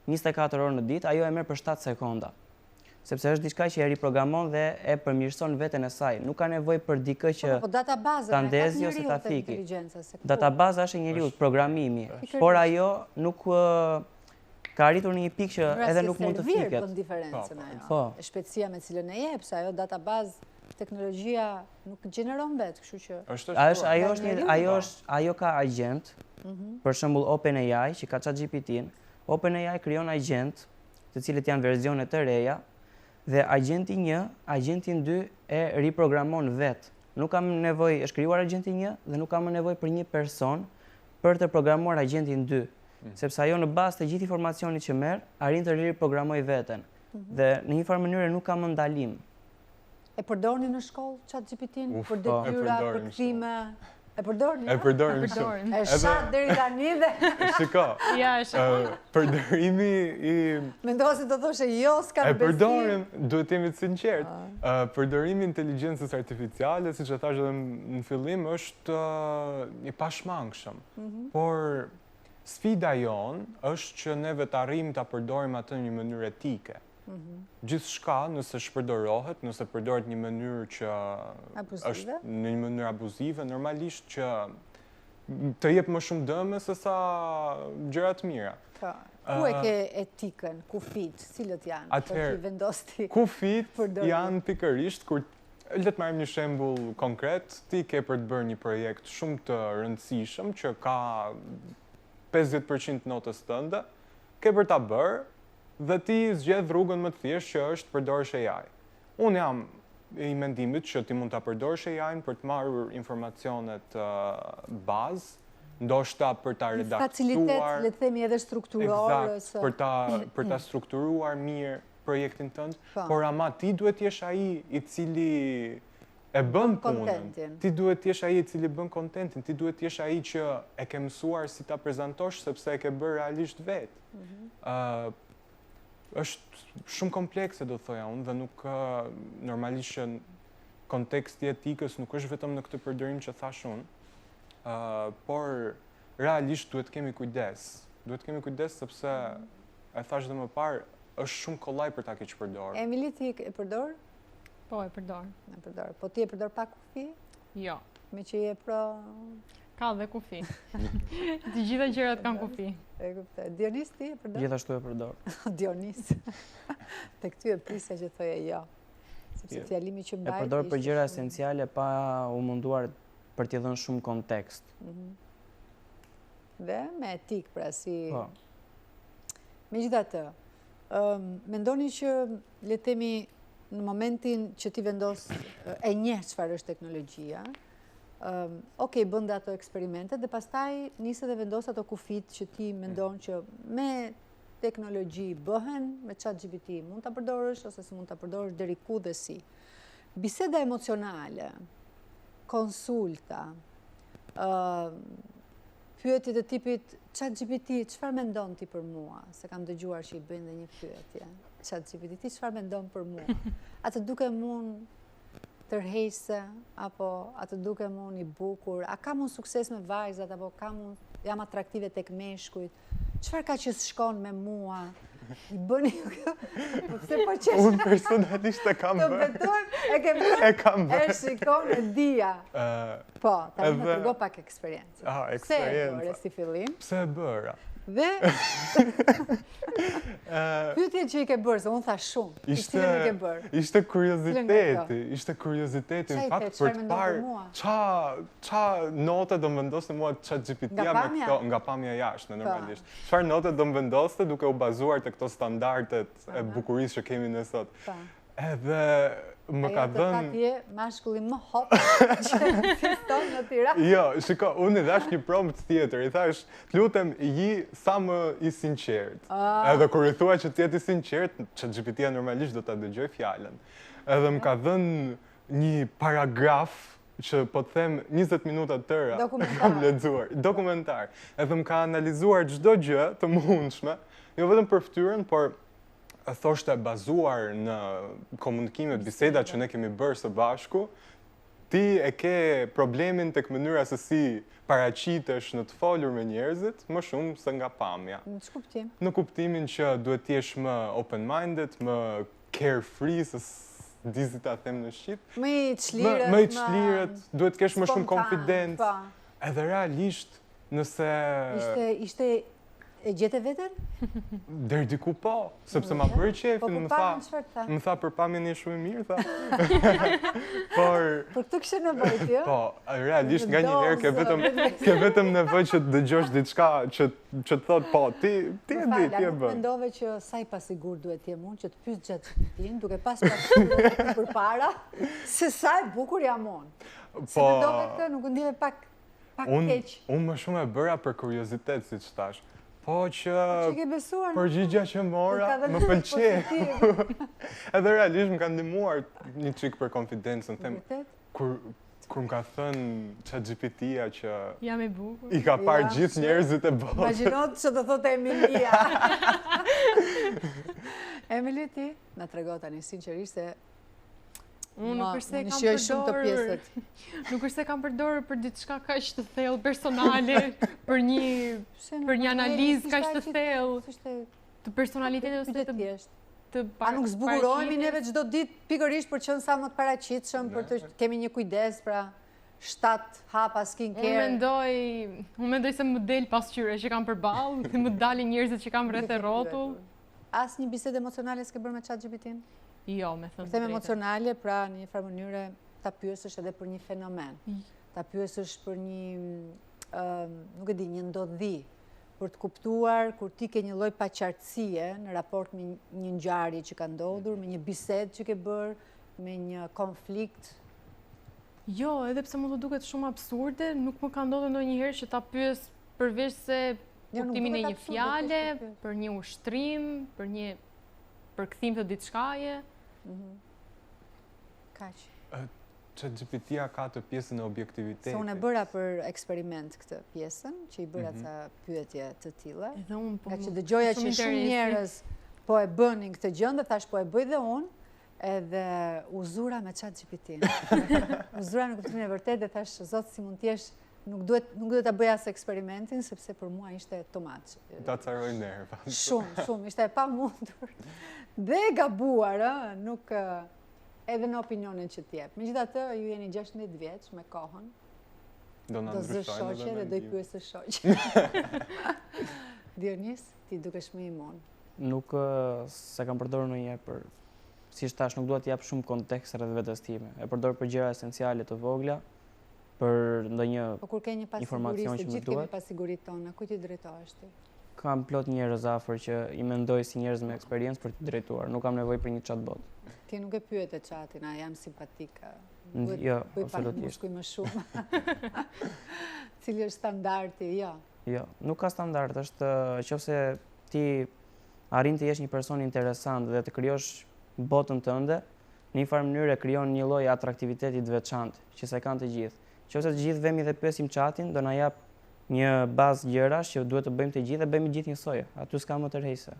24 orë në ditë, ajo e merr për 7 sekonda. Sepse është diçka që e riprogramon dhe e përmirëson veten e saj. Nuk ka nevojë për dikë që ta ndezi ose ta fiki. Databaza është e njeriut, programimi, por ajo nuk ka arritur në një pikë që edhe nuk mund të fiket. Bën diferencën ajo. Shpejtësia me cilën e jep, se ajo databazë, teknologjia nuk gjeneron vetë, kështu që... Ajo ka agent, për shembull OpenAI, që ka ChatGPT-n. OpenAI krijon agent, të cilët janë versione të reja, dhe agenti 1, agentin 2 e riprogramon vetë. Nuk kam nevojë, është krijuar agenti 1 dhe nuk kam nevojë për një person për të programuar agentin 2, sepse ajo në bazë të gjithë informacionit që merr, arrin të riprogramoj veten. Dhe në një farë mënyrë nuk ka më ndalim. E përdorni në shkollë ChatGPT-n për detyra, për kthime? E përdorni? E përdorni. E shat deri tani dhe... Shiko, përdorimi i... Mendova se do thoshe jo, s'ka besim. E përdorim, duhet të jemi të sinqert. Përdorimi i inteligjencës artificiale, siç e thash edhe në fillim, është i pashmangshëm. Por sfida jon është që neve të arrijmë ta përdorim atë në një mënyrë etike. Gjithçka, nëse shpërdorohet, nëse përdoret një mënyrë që është në një mënyrë abuzive, normalisht që të jep më shumë dëme se sa gjëra të mira. Ku e ke etikën, kufit, cilët janë? Atëherë, kufit janë pikërisht kur le të marrim një shembull konkret, ti ke për të bërë një projekt shumë të rëndësishëm që ka 50% notës tënde, ke për ta bërë dhe ti zgjedh rrugën më të thjeshtë që është përdorësh AI. Unë jam i mendimit që ti mund ta përdorësh AI-n për të marrur informacionet bazë, ndoshta për ta redaktuar, facilitet, le të themi edhe strukturor, për ta strukturuar mirë projektin tënd, por ama ti duhet jesh ai i cili e bën punën. kontentin. Ti duhet t'jesh ai i cili bën kontentin, ti duhet t'jesh ai që e ke mësuar si ta prezantosh sepse e ke bërë realisht vetë. Është shumë komplekse do thoja unë dhe nuk normalisht që konteksti etikës nuk është vetëm në këtë përdërim që thash unë, por realisht duhet kemi kujdes. Duhet kemi kujdes sepse e thash dhe më parë, është shumë kollaj për ta keq përdorur. Emili, ti e përdor? Po, e përdor. E përdor. Po ti e përdor pa kufi? Jo. Me që je pro... Ka dhe kufi. Të gjitha gjërat kanë kufi. E kuptoj. Dionis, ti e përdor? Gjithashtu e përdor. Dionis. Te këty e prisja që thoje jo. Sepse fjalimi që mbajt... E përdor për gjëra esenciale pa u munduar për t'i dhënë shumë kontekst. Dhe me etik, pra si... Po. Megjithatë, mendoni që le të themi në momentin që ti vendos e njeh çfarë është teknologjia, okej, bën ato eksperimentet dhe pastaj nisë dhe vendos ato kufit që ti mendon që me teknologji bëhen, me ChatGPT mund ta përdorësh ose s'mund ta përdorësh deri ku dhe si. Biseda emocionale, konsulta, pyetje të tipit ChatGPT, çfarë mendon ti për mua? Se kam dëgjuar që i bëjnë dhe një pyetje. ChatGPT, ti çfarë mendon për mua? A të dukem unë tërheqëse, apo a të dukem unë i bukur? A kam unë sukses me vajzat, apo jam atraktive tek meshkujt? Çfarë ka që s'shkon me mua? I bëni... Pse po qesh? Unë personalisht e kam Të bërë. betojmë, e ke bërë? E kam bërë. E shikon, e dia. Po, ta më përgo pak eksperiencë. Eksperiencë. Pse e bërë si fillim? Pse e bëra? Dhe pyetje që i ke bërë, se unë tha shumë, i cilën e ke bërë. Ishte kurioziteti, në fakt për të parë qa note do më vendoste mua ChatGPT-ja me këto, nga pamja jashtë, normalisht. Çfarë note do më vendoste duke u bazuar të këto standardet e bukurisë që kemi në sot. Edhe më ka dhënë... Ajo të tatje, mashkulli më hot që ekziston në Tiranë. Jo, shiko, unë i dhash një prompt tjetër, i thash, lutem, ji sa më i sinqert. Edhe kur i thua që t'jeti sinqert, ChatGPT-ja normalisht do t'a dëgjoj fjalën. Edhe më ka dhënë një paragraf që po të them 20 minuta tëra kam lexuar, dokumentar. Edhe më ka analizuar çdo gjë të mundshme, jo vetëm për fytyrën, por thoshte bazuar në komunikime, biseda që ne kemi bërë së bashku, ti e ke problemin tek mënyra se si paraqitesh në të folur me njerëzit, më shumë se nga pamja. Në ç'kuptim? Në kuptimin që duhet t'jesh më open-minded, më carefree, se dizi ta them në shqip. Më i çlirët, më i çlirët, duhet t'kesh më shumë konfidencë. Po. Edhe realisht, nëse... Ishte e gjete veten? Deri diku po, sepse ma bëri qefin, më tha për pamjen e shumë i mirë, tha. Por... Për këtë kështë nevojë ti, jo? Po, realisht nga një herë ke vetëm nevojë që të dëgjosh diçka që të thot, po, ti e di, ti e bën. Mendove që sa i pasigur duhet t'jem unë, që të pyes ChatGPT-n, duke pas pasur përpara, se sa e bukur jam unë. Se mendove këtë, nuk ndjeve pak keq. Unë më shumë e bëra për kuriozitet, si që tash. Po që përgjigja që mora më pëlqe. Edhe realisht më ka ndihmuar një çik për konfidencën. Kur më ka thënë ChatGPT-ja që jam e bukur, i ka parë gjithë njerëzit e botës. Imagjinot që të thotë Emilia. Emili, ti na trego tani sinqerisht se unë nuk është se kam përdorur për diçka kaq të thellë personale, për një analizë kaq të thellë të personalitetit ose të a nuk zbukurohemi neve çdo ditë pikërisht për të qenë sa më të paraqitshëm, për të kemi një kujdes, pra 7 hapa skincare. Unë mendoj se më del pasqyre që kam përballë, dhe më dalin njerëzit që kam rreth e rrotull. Asnjë bisedë emocionale s'ke bërë me ChatGPT-n? Jo, me thënë drejtë. Emocionale, pra në një farë mënyre ta pyesësh edhe për një fenomen. Ta pyesësh për një, nuk e di, një ndodhi, për të kuptuar kur ti ke një lloj paqartësie në raport me një ngjarje që ka ndodhur, me një bisedë që ke bërë, me një konflikt. Jo, edhe pse mund të duket shumë absurde, nuk më ka ndodhur ndonjëherë që ta pyes përveç se kuptimin e një fjale, për një ushtrim, për një përkthim të diçkaje. Kaq. ChatGPT-ja ka të pjesën e objektivitetit. Se unë e bëra për eksperiment këtë pjesën, që i bëra ca pyetje të tilla. Edhe unë po. Nga që dëgjoja që shumë njerëz po e bënin këtë gjë, dhe thash po e bëj dhe unë, edhe u zura me ChatGPT. U zura në kuptimin e vërtet dhe thash, zotë si mund t'jesh, nuk duhet ta bëja se eksperimentin, sepse për mua ishte too much. Ta caroj nerva. Shumë, ishte e pa mundur. Dhe gabuar, nuk edhe në opinionin që t'jep. Megjithatë, ju jeni 16 vjeç me kohën. Do zë shoqe dhe do i pyesë shoqe. Dionis, ti dukesh më imun. Nuk se kam përdorur ndonjëherë për si thash, nuk dua të jap shumë kontekst rreth vetes time. E përdor për gjëra esenciale të vogla, për ndonjë informacion që më duhet. Po kur ke një pasiguri, se gjithë kemi pasiguritë tona, ku ti drejtohesh ti? Kam plot njerëz afër që i mendoj si njerëz me eksperiencë për të drejtuar. Nuk kam nevojë për një chatbot. Ti nuk e pyet e chatin, a jam simpatika? Jo, absolutisht. Kuj më shumë. Cili është standardi? Jo. Jo, nuk ka standard. Është nëse ti arrin të jesh një person interesant dhe të krijosh botën tënde, në një farë mënyrë e krijon një lloj atraktiviteti të veçantë që se kanë të gjithë. Nëse të gjithë vemi dhe pyesim chatin, do na jap një bazë gjërash që duhet të bëjmë të gjithë dhe bëjmë gjithë njësoj. Aty s'ka më tërheqëse.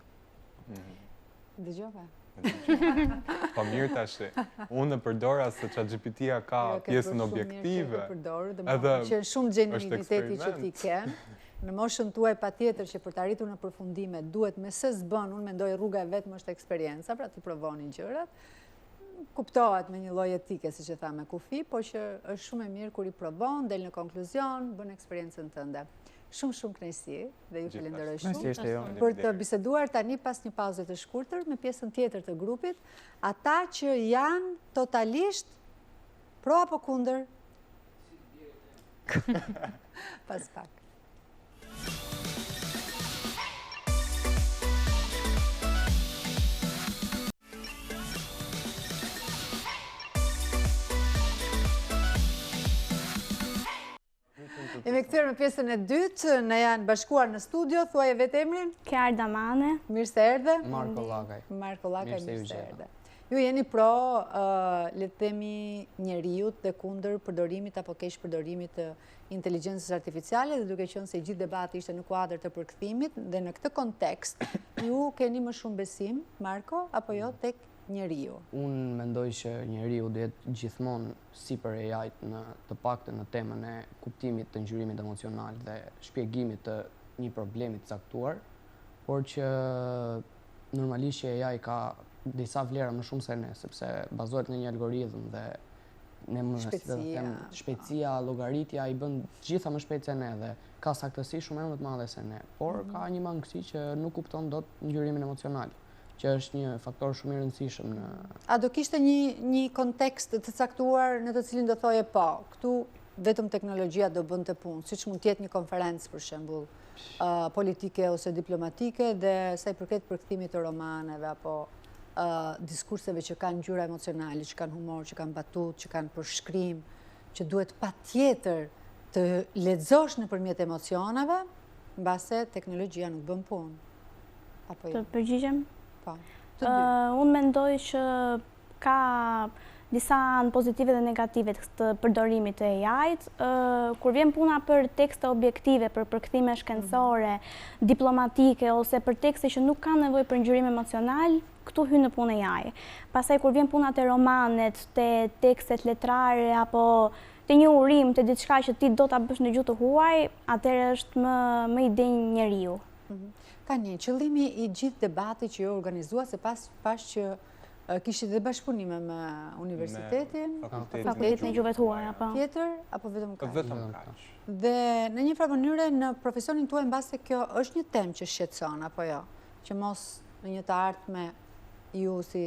Dëgjova. Po mirë tash. Unë e përdora se ChatGPT-ja ka pjesën objektive. Edhe që shumë gjenuiniteti që ti ke. Në moshën tuaj patjetër që për të arritur në përfundime duhet me se s'bën, unë mendoj rruga e vetëm është eksperienca, pra ti provoni gjërat. Kuptohet me një lloj etike, siç e tha me kufi, po që është shumë e mirë kur i provon, del në konkluzion, bën eksperiencën tënde. Shumë kënaqësi dhe ju falenderoj shumë për të biseduar tani pas një pauze të shkurtër me pjesën tjetër të grupit, ata që janë totalisht pro apo kundër. Pas pak. Jemi kthyer në pjesën e dytë, ne janë bashkuar në studio, thuaje vetë emrin? Kiar Damane. Mirë se erdhe. Marko Llakaj. Marko Llakaj, mirë se erdhe. Ju jeni pro, le të themi, njeriut dhe kundër përdorimit apo keq përdorimit të inteligjencës artificiale, dhe duke qenë se gjithë debati ishte në kuadër të përkthimit, dhe në këtë kontekst, ju keni më shumë besim, Marko, apo jo tek njeriu? Unë mendoj që njeriu duhet gjithmonë sipër AI-t në të paktën në temën e kuptimit të ngjyrimit emocional dhe shpjegimit të një problemi të caktuar, por që normalisht që AI ka disa vlera më shumë se ne, sepse bazohet në një algoritëm dhe ne shpejtësia, llogaritja i bën gjitha më shpejt se ne dhe ka saktësi shumë më të madhe se ne, por ka një mangësi që nuk kupton dot ngjyrimin emocional, që është një faktor shumë i rëndësishëm në... A do kishte një kontekst të caktuar në të cilin do thoje po, këtu vetëm teknologjia do bënte punë, siç mund të jetë një konferencë për shembull politike ose diplomatike dhe sa i përket përkthimit të romaneve apo diskurseve që kanë ngjyra emocionale, që kanë humor, që kanë batut, që kanë përshkrim, që duhet patjetër të lexosh nëpërmjet emocioneve, mbase teknologjia nuk bën punë. Apo jo? Të përgjigjem? Po. Unë mendoj që ka disa anë pozitive dhe negative të përdorimit të AI-t. Kur vjen puna për tekste objektive, për përkthime shkencore, diplomatike, ose për tekste që nuk kanë nevojë për ngjyrim emocional, këtu hyn në punë AI. Pastaj kur vjen puna te romanet, te tekstet letrare apo te një urim, te diçka që ti do ta bësh në gjuhë të huaj, atëherë është më i denj njeriu. Tani, qëllimi i gjithë debatit që ju organizua, se pas që kishit dhe bashkëpunime me universitetin, fakultetin e gjuhëve të huaja, po. Tjetër, apo vetëm kaq? Vetëm kaq. Dhe në një farë mënyrë në profesionin tuaj mbase kjo është një temë që shqetëson, apo jo? Që mos në një të ardhme ju si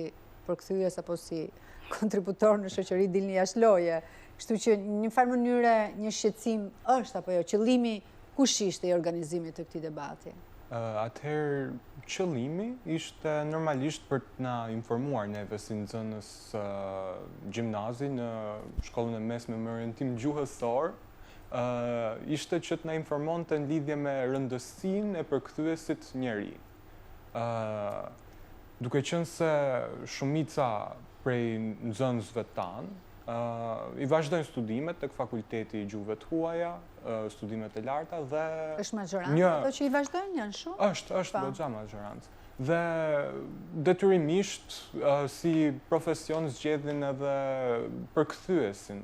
përkthyes apo si kontributor në shoqëri dilni jashtë loje. Kështu që në një farë mënyrë një shqetësim është, apo jo? Qëllimi kush ishte i organizimit të këtij debati? Atëherë, qëllimi ishte normalisht për të na informuar neve si nxënës gjimnazi në shkollën e mesme me orientim gjuhësor, ishte që të na informonte në lidhje me rëndësinë e përkthyesit njeri. Duke qenë se shumica prej nxënësve tanë I vazhdojnë studimet tek Fakulteti i Gjuhëve të Huaja, studimet e larta dhe Është majorancë ato që i vazhdojnë janë shumë? Është goxha majorancë. Dhe detyrimisht si profesion zgjedhin edhe përkthyesin.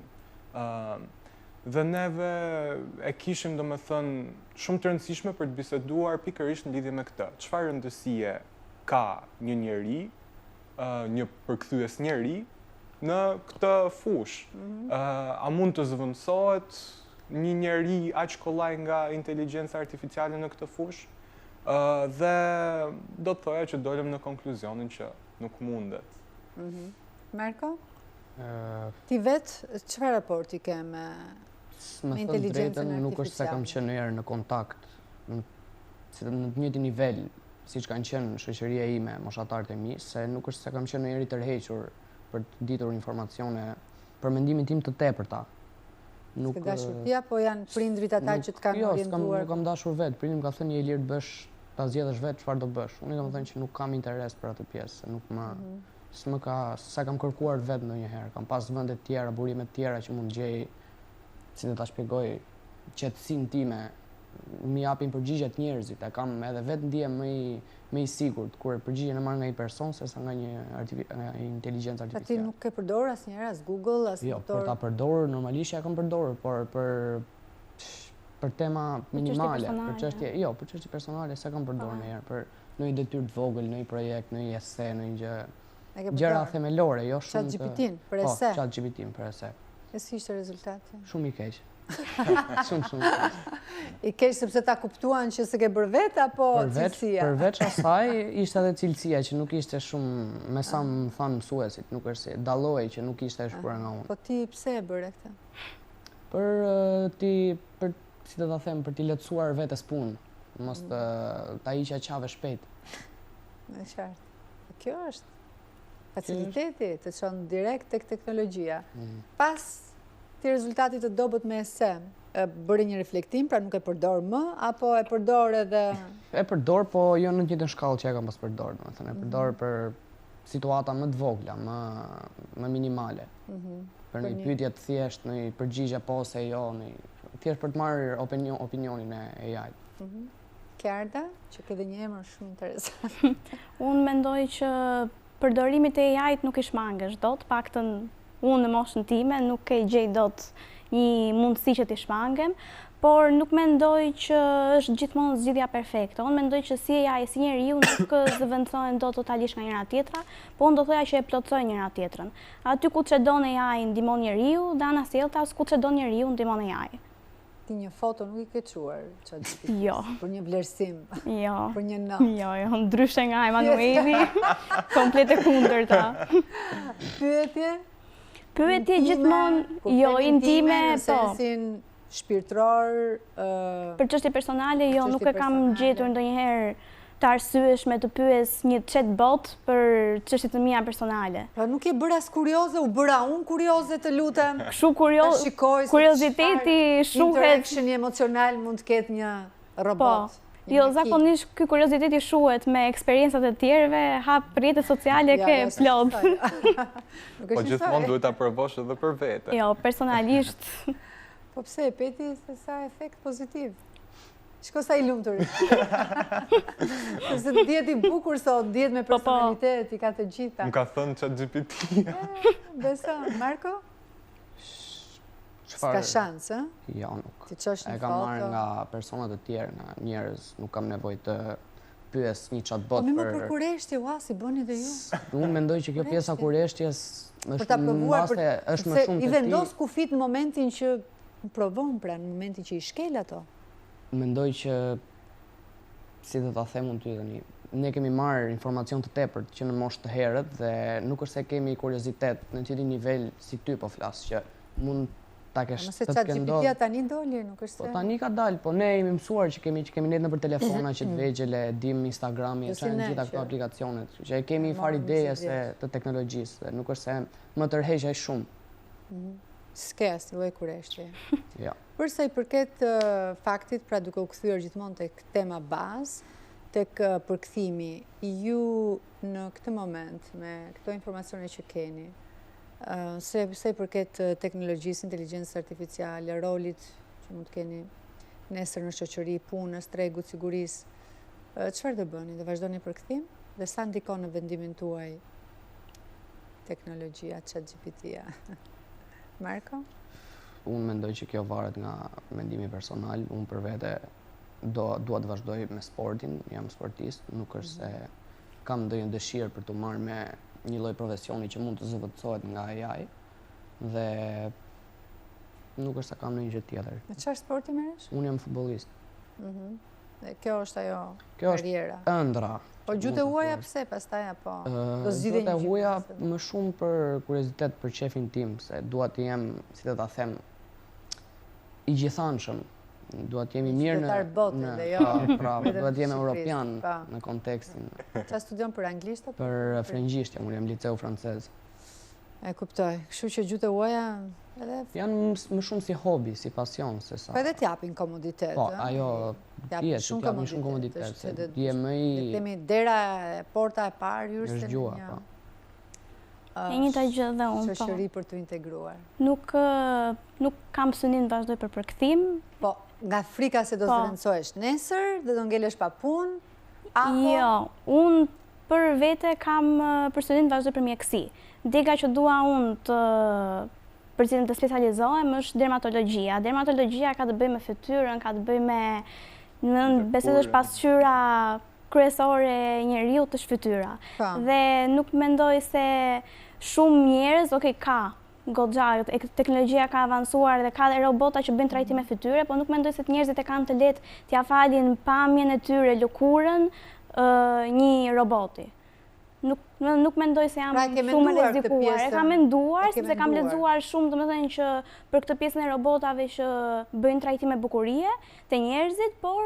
Dhe neve e kishim domethënë shumë të rëndësishme për të biseduar pikërisht në lidhje me këtë. Çfarë rëndësie ka një njeri, një përkthyes njeri në këtë fushë? A mund të zëvendësohet një njeri aq kollaj nga inteligjenca artificiale në këtë fushë? Dhe do të thoja që dolëm në konkluzionin që nuk mundet. Marko? Ti vetë, çfarë raporti ke me inteligjencën artificiale? Nuk është se kam qenë ndonjëherë në kontakt në të njëjtin nivel siç kanë qenë shoqëria ime, moshatarët e mi, se nuk është se kam qenë ndonjëherë i tërhequr për të ditur informacione për mendimin tim të tepërta. Nuk ke dashur ti apo janë prindrit ata që të kanë orientuar? Jo, nuk kam dashur vetë. Prindi më ka thënë je i lirë të bësh, ta zgjedhësh vetë çfarë do bësh. Unë kam thënë që nuk kam interes për atë pjesë, nuk më sa kam kërkuar vetë ndonjëherë. Kam pas vende të tjera, burime të tjera që mund gjej, si të ta shpjegoj, qetësinë time, mi japin përgjigjet njerëzit, e kam edhe vetë ndihem më i sigurt kur përgjigjen e marr nga një person sesa nga një inteligjencë artificiale. Ti nuk ke përdorur asnjëherë as Google, as Jo, për ta përdorur normalisht ja kam përdorur, por për tema minimale, për çështje personale s'e kam përdorur ndonjëherë për në një detyrë të vogël, në një projekt, në një ese, në një gjëra themelore, jo shumë. ChatGPT-n për ese. Po, ChatGPT-n për ese. E si ishte rezultati? Shumë i keq. Shumë i keq. I keq sepse ta kuptuan që se ke bërë vetë apo cilësia? Përveç asaj ishte edhe cilësia që nuk ishte shumë, me sa më thanë mësuesit, nuk është si dalloj që nuk ishte e shkruar nga unë. Po ti pse e bëre këtë? Për si të ta them, për t'i lehtësuar vetes punë, mos ta hiqja qave shpejt. Në qartë. Kjo është faciliteti të çon direkt tek teknologjia. Pas ti rezultatit të dobët me ese, bëri një reflektim, pra nuk e përdor më, apo e përdor edhe... E përdor, po jo në të njëjtën shkallë që e kam pas përdor, domethënë, e përdor për situata më të vogla, më minimale. Për një pyetje të thjeshtë, një përgjigje po ose jo, thjesht për të marrë opinionin e AI-t. Kjarda, që ke dhe një emër shumë interesant. Unë mendoj që përdorimit e AI-t nuk i shmangesh dot, paktën unë në moshën time nuk e gjej dot një mundësi që t'i shmangem, por nuk mendoj që është gjithmonë zgjidhja perfekte. Unë mendoj që si AI, si njeriu nuk zëvendësohen dot totalisht nga njëra tjetra, po unë do thoja që e plotësojnë njëra tjetrën. Aty ku çedon AI ndihmon njeriu, dhe ana sjelltas ku çedon njeriu ndihmon AI. Ti një foto nuk i ke çuar ChatGPT? Jo. Për një vlerësim? Jo. Për një notë? Jo, ndryshe nga Emanueli, komplet e kundërta. Pyetje? Pyetje gjithmonë, jo, intime, po. Në sensin shpirtëror... Për çështje personale, jo, nuk e kam gjetur ndonjëherë të arsyeshme të pyes një chatbot për çështjet e mia personale. Po nuk je bëra as kurioze, u bëra unë kurioze, të lutem. Kështu kurioziteti shuhet. Interaction emocional mund të ketë një robot. Jo, zakonisht ky kurioziteti shuhet me eksperiencat e tjerëve, hap rrjetet sociale ke plot. Po gjithmonë duhet ta provosh edhe për vete. Jo, personalisht. Po pse e peti se sa efekt pozitiv? Shko sa i lumtur. Se dihet i bukur sot, dihet me personalitet, i ka të gjitha. Më ka thënë ChatGPT. Beso, Marko? S'ka shans, ë? Jo, nuk. Ti çosh një foto. E kam marrë nga persona të tjerë, nga njerëz, nuk kam nevojë të pyes një chatbot për... Po më për kureshtje, ua, si bëni dhe ju? Unë mendoj që kjo pjesa kureshtjes është më shumë të ti. I vendos kufit në momentin që provon, pra në momentin që i shkel ato. Mendoj që, si të ta them unë ty tani, ne kemi marrë informacion të tepërt që në moshë të herët dhe nuk është se kemi kuriozitet në të nivel si ty po flas, që mund ta kesh të të kendodhë. GPT-a tani doli, nuk është se... Po tani ka dalë, po ne jemi mësuar që kemi net në për telefona që të vegjele, dim Instagrami, që në gjitha këto aplikacionet, që kemi far ideje të teknologjisë dhe nuk është se më tërheqaj shumë. S'ke asnjë lloj kureshtje. Ja. Përsa i përket faktit, pra duke u kthyer gjithmonë tek tema bazë, tek përkthimi, ju në këtë moment, me këto informacione që keni, Se i përket teknologjisë, inteligjencës artificiale, rolit që mund të keni nesër në shoqëri, punës, tregut, sigurisë, çfarë do bëni? Do vazhdoni përkthim? Dhe sa ndikon në vendimin tuaj teknologjia, ChatGPT-ja? Marko? Unë mendoj që kjo varet nga mendimi personal. Unë për vete dua të vazhdoj me sportin, jam sportist, nuk është se kam ndonjë dëshirë për të marrë me një lloj profesioni që mund të zëvendësohet nga AI dhe nuk është se kam ndonjë gjë tjetër. Me çfarë sporti merresh? Unë jam futbollist. Dhe kjo është ajo Kjo është karriera. ëndra. Po gjuhët e huaja pse pastaj apo do zgjidhni? Gjuhët e huaja më shumë për kuriozitet, për qefin tim, se dua të jem, si të ta them, i gjithanshëm. Dua të jemi mirë qytetar bote dhe jo dua të jem europian Po. në kontekstin. Çfarë studion për anglisht apo? Për frëngjishtje, unë jam liceu francez. E kuptoj. Kështu që gjuhët e huaja edhe Janë më shumë si hobi, si pasion se sa. po edhe t'japin komoditet. Po, ë? ajo T'japin tjetë, shumë t'japin shumë komoditet, është se edhe- je më Le i themi dera e porta e parë hyrëse është në gjua, një po. E njëjta gjë dhe unë, po. shoqëri për të integruar. Nuk kam synim të vazhdoj për përkthim. Po, nga frika se do Po. zëvendësohesh nesër dhe do ngelesh pa punë, apo Jo, unë për vete kam për synim të vazhdoj për mjekësi. Dega që dua unë për cilën të specializohem është dermatologjia. Dermatologjia ka të bëjë me fytyrën, ka të bëjë me besoj është pasqyra kryesore e njeriut është fytyra. Po. Dhe nuk mendoj se shumë njerëz, ka goxha, teknologjia ka avancuar dhe ka dhe robota që bëjnë trajtime fytyre, po nuk mendoj se të njerëzit e kanë të lehtë t'ia falin pamjen e tyre, lëkurën, një roboti. Nuk mendoj se jam Pra, ke shumë e menduar këtë rrezikuar. E pjesën? kam menduar, E ke sepse kam menduar? lexuar shumë, domethënë që për këtë pjesën e robotave që bëjnë trajtime bukurie te njerëzit, por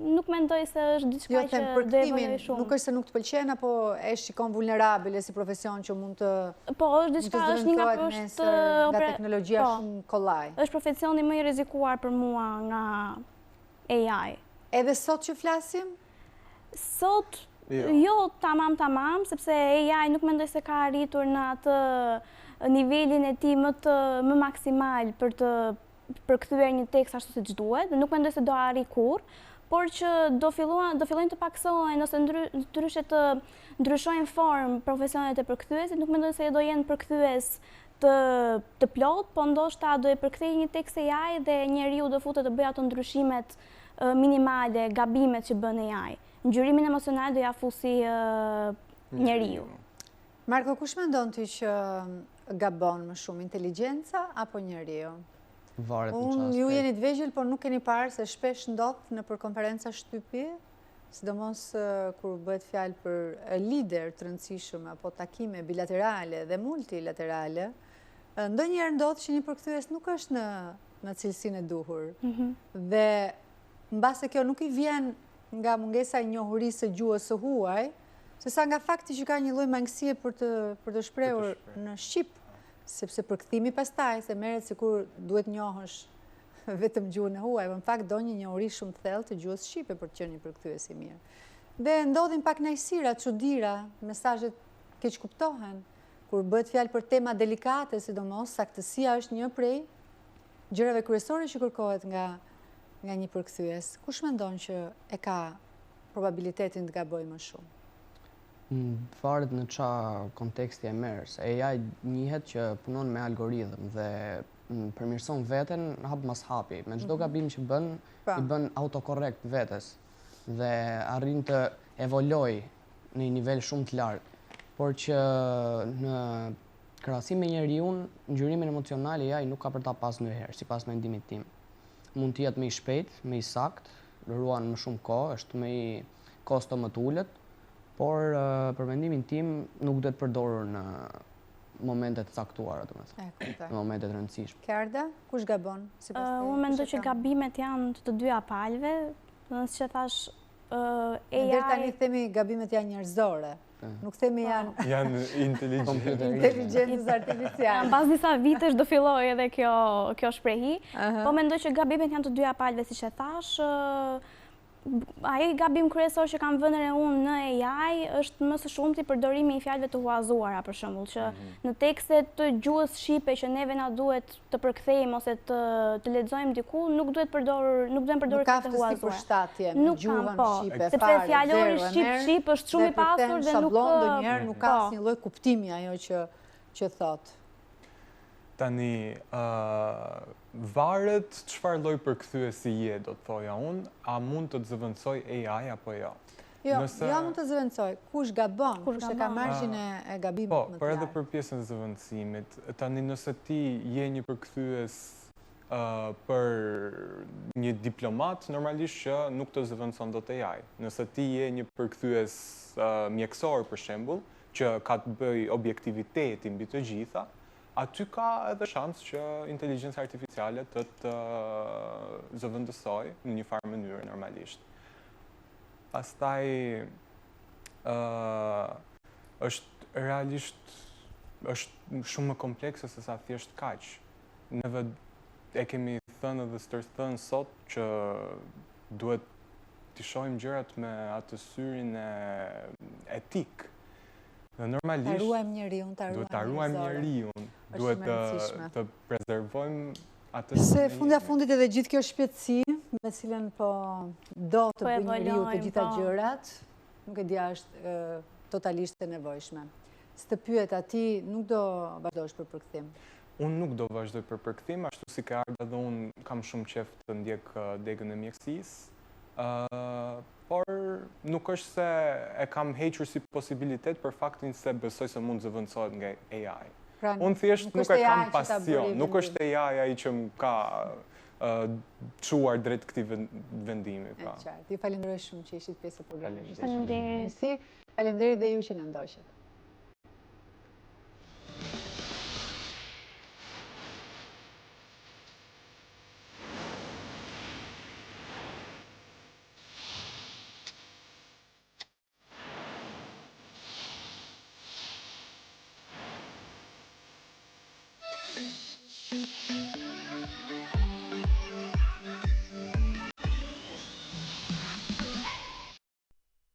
nuk mendoj se është diçka Jo, që them do përkthimin, evolojë shumë. nuk është se nuk të pëlqen apo e shikon vulnerabile si profesion që mund të Po, është diçka, është një nga zëvendësohet nesër nga teknologjia po. shumë kollaj. Është profesioni më i rrezikuar për mua nga AI. Edhe sot që flasim, Sot jo tamam, sepse AI nuk mendoj se ka arritur në atë nivelin e tij më maksimal për të përkthyer një tekst ashtu siç duhet, dhe nuk mendoj se do arri kurrë, por që do fillojnë të paksohen ose ndryshe të ndryshojnë formë profesionet e përkthyesit, nuk mendoj se do jenë përkthyes të plot, po ndoshta do e përkthej një tekst AI dhe njeriu do futet të bëjë ato ndryshimet minimale, gabimet që bën AI. Ngjyrimin emocional do ja fusi njeriu. Marko, kush mendon ti që gabon më shumë, inteligjenca apo njeriu? varet në Unë çast. ju jeni të vegjël, por nuk keni parë se shpesh ndodh në për konferenca shtypi, sidomos kur bëhet fjalë për lider të rëndësishëm apo takime bilaterale dhe multilaterale, ndonjëherë ndodh që një përkthyes nuk është në cilësinë e duhur. Dhe mbase kjo nuk i vjen nga mungesa e njohurisë së gjuhës së huaj, sesa nga fakti që ka një lloj mangësie për të shprehur në shqip, sepse përkthimi pastaj se merret sikur duhet njohësh vetëm gjuhën e huaj, në fakt do një njohuri shumë të thellë të gjuhës shqipe për të qenë një përkthyes i mirë. Dhe ndodhin pak kënaqësira, çuditëra, mesazhet keq kuptohen, kur bëhet fjalë për tema delikate, sidomos saktësia është një prej gjërave kryesore që kërkohet nga një përkthyes. Kush mendon që e ka probabilitetin të gabojë më shumë? Varet në qa konteksti e merr, se AI njihet që punon me algoritëm dhe përmirëson veten hap mas hapi. Me çdo gabim që bën, i bën autokorrekt vetes dhe arrin të evoloj në një nivel shumë të lartë. Por që në krahasim me njeriu, ngjyrimin emocional AI nuk ka për ta pas ndonjëherë, sipas mendimit tim. Mund të jetë më i shpejt, më i saktë, ruan më shumë kohë, është më i kosto më të ulët, por për mendimin tim nuk duhet përdorur në momentet të caktuara, domethënë, në momentet rëndësishme. Kjarda, kush gabon? Unë mendoj që gabimet janë të dyja palëve, siç e thash, AI. Deri tani themi gabimet janë njerëzore. Nuk themi janë inteligjencës artificiale. Mbas disa vitesh do filloj edhe kjo shprehi, po mendoj që gabimet janë të dyja palëve, siç e thash. ai gabim kryesor që kam vënë re unë në AI është më së shumti përdorimi i fjalëve të huazuara, për shembull, që në tekstet të gjuhës shqipe që neve na duhet të përkthejmë ose të lexojmë diku, nuk duhet përdorur fjalë të huazuara. Nuk ka aftësi përshtatje me gjuhën shqipe, sepse fjalori shqip është shumë i pasur dhe nuk ndonjëherë nuk ka asnjë lloj kuptimi ajo që thot. Tani, varet çfarë lloj përkthyesi je, do të thoja unë, a mund të të zëvendësoj AI apo jo? Jo, mund të zëvendësoj. Kush gabon, kush e ka margjin e gabimit më të Po, por edhe lartë. për pjesën e zëvendësimit, tani nëse ti je një përkthyes për një diplomat, normalisht që nuk të zëvendëson dot AI. Nëse ti je një përkthyes mjekësor, për shembull, që ka të bëj objektivitetin mbi të gjitha, aty ka edhe shans që inteligjenca artificiale të zëvendësoj në një farë mënyrë normalisht. Pastaj është realisht është shumë më komplekse se sa thjesht kaq. Neve e kemi thënë edhe stërthënë sot që duhet t'i shohim gjërat me atë syrin e etik. Dhe normalisht Ta ruajmë njeriun, duhet ta ruajmë njeriun, duhet të prezervojmë atë. Se fundja fundit edhe gjithë kjo shpejtësi me cilën po do të bëjë njeriu të gjitha gjërat, nuk e dia është totalisht e nevojshme. Së të pyet ati, nuk do vazhdojsh për përkthim? Unë nuk do vazhdoj për përkthim, ashtu si ka ardhur edhe unë kam shumë qejf të ndjek degën e mjekësisë. Por nuk është se e kam hequr si posibilitet për faktin se besoj se mund zëvendësohet nga AI. Unë thjesht nuk e kam pasion, nuk është AI ai që më ka çuar drejt këtij vendimi. Ti falenderoj shumë që ishit pjesë e programit. Faleminderit. Faleminderit dhe ju që na ndoqët. Thank you.